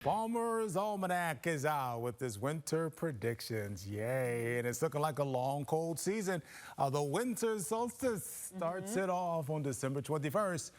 Farmer's Almanac is out with his winter predictions. Yay. And it's looking like a long, cold season. The winter solstice starts it off on December 21st.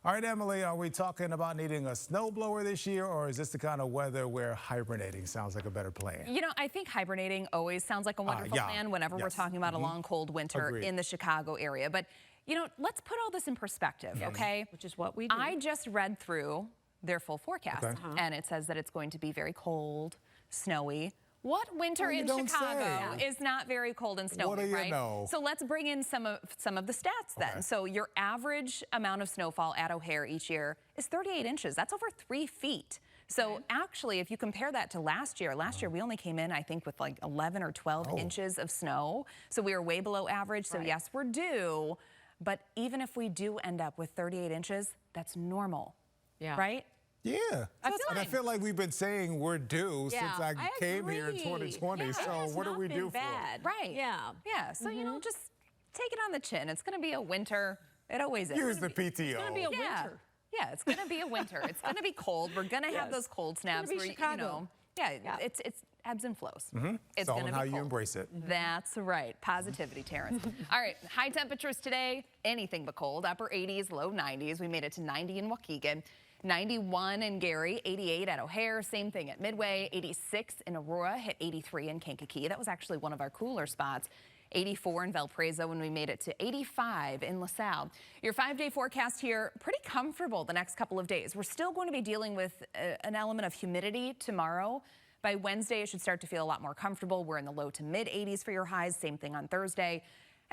All right, Emily, are we talking about needing a snowblower this year, or is this the kind of weather where hibernating sounds like a better plan? You know, I think hibernating always sounds like a wonderful plan whenever we're talking about a long, cold winter in the Chicago area. But, you know, let's put all this in perspective, okay? Which is what we do. I just read through their full forecast, and it says that it's going to be very cold, snowy. What winter in Chicago is not very cold and snowy, what do you right? know? So let's bring in some of the stats then. So your average amount of snowfall at O'Hare each year is 38 inches. That's over 3 feet. So actually, if you compare that to last year we only came in, I think, with like 11 or 12 inches of snow. So we were way below average. So yes, we're due. But even if we do end up with 38 inches, that's normal, right? Yeah, I feel like we've been saying we're due since I came here in 2020. So what are we due for? Right. Yeah. So, you know, just take it on the chin. It's going to be a winter. It always is. Use the PTO. It's going to be a winter. Yeah, it's going to be a winter. It's going to be cold. We're going to have those cold snaps. It's going to be Chicago. It's it's ebbs and flows. It's all in how you embrace it. That's right. Positivity, Terrence. All right, high temperatures today, anything but cold. Upper 80s, low 90s. We made it to 90 in Waukegan. 91 in Gary, 88 at O'Hare, same thing at Midway, 86 in Aurora, hit 83 in Kankakee. That was actually one of our cooler spots. 84 in Valparaiso when we made it to 85 in LaSalle. Your 5-day forecast here, pretty comfortable the next couple of days. We're still going to be dealing with an element of humidity tomorrow. By Wednesday, it should start to feel a lot more comfortable. We're in the low to mid 80s for your highs. Same thing on Thursday.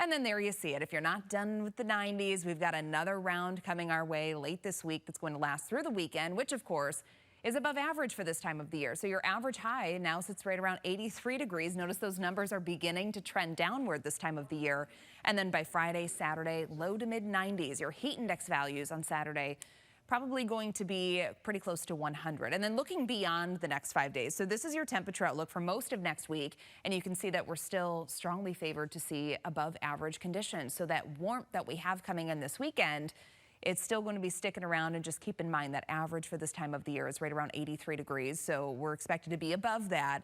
And then there you see it. If you're not done with the 90s, we've got another round coming our way late this week that's going to last through the weekend, which of course is above average for this time of the year. So your average high now sits right around 83 degrees. Notice those numbers are beginning to trend downward this time of the year. And then by Friday, Saturday, low to mid 90s. Your heat index values on Saturday probably going to be pretty close to 100. And then looking beyond the next 5 days. So this is your temperature outlook for most of next week. And you can see that we're still strongly favored to see above average conditions. So that warmth that we have coming in this weekend, it's still going to be sticking around. And just keep in mind that average for this time of the year is right around 83 degrees. So we're expected to be above that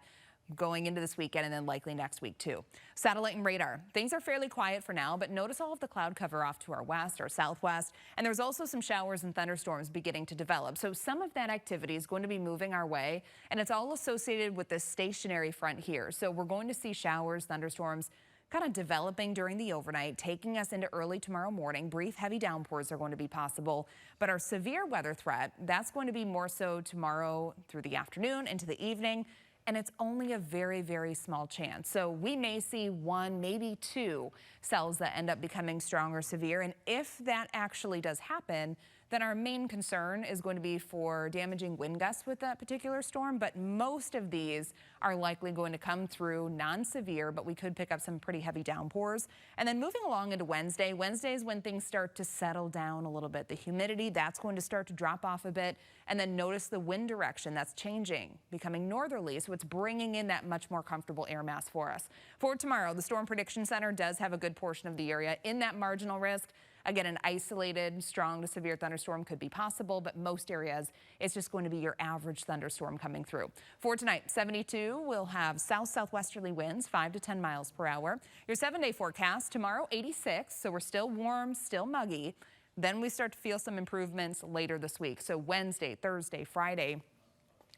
going into this weekend and then likely next week too. Satellite and radar. Things are fairly quiet for now, but notice all of the cloud cover off to our west or southwest. And there's also some showers and thunderstorms beginning to develop. So some of that activity is going to be moving our way, and it's all associated with this stationary front here. So we're going to see showers, thunderstorms kind of developing during the overnight, taking us into early tomorrow morning. Brief heavy downpours are going to be possible, but our severe weather threat, that's going to be more so tomorrow through the afternoon into the evening. And it's only a very, very small chance. So we may see 1, maybe 2 cells that end up becoming strong or severe. And if that actually does happen, then our main concern is going to be for damaging wind gusts with that particular storm. But most of these are likely going to come through non-severe, but we could pick up some pretty heavy downpours. And then moving along into Wednesday, Wednesday is when things start to settle down a little bit. The humidity, that's going to start to drop off a bit. And then notice the wind direction that's changing, becoming northerly. So it's bringing in that much more comfortable air mass for us. For tomorrow, the Storm Prediction Center does have a good portion of the area in that marginal risk. Again, an isolated strong to severe thunderstorm could be possible, but most areas, it's just going to be your average thunderstorm coming through. For tonight, 72, we'll have south-southwesterly winds, 5 to 10 miles per hour. Your 7-day forecast, tomorrow, 86, so we're still warm, still muggy. Then we start to feel some improvements later this week. So Wednesday, Thursday, Friday,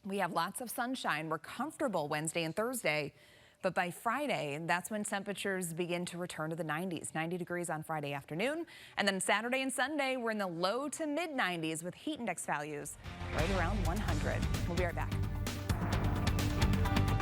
we have lots of sunshine. We're comfortable Wednesday and Thursday. But by Friday, that's when temperatures begin to return to the 90s, 90 degrees on Friday afternoon. And then Saturday and Sunday, we're in the low to mid 90s with heat index values right around 100. We'll be right back.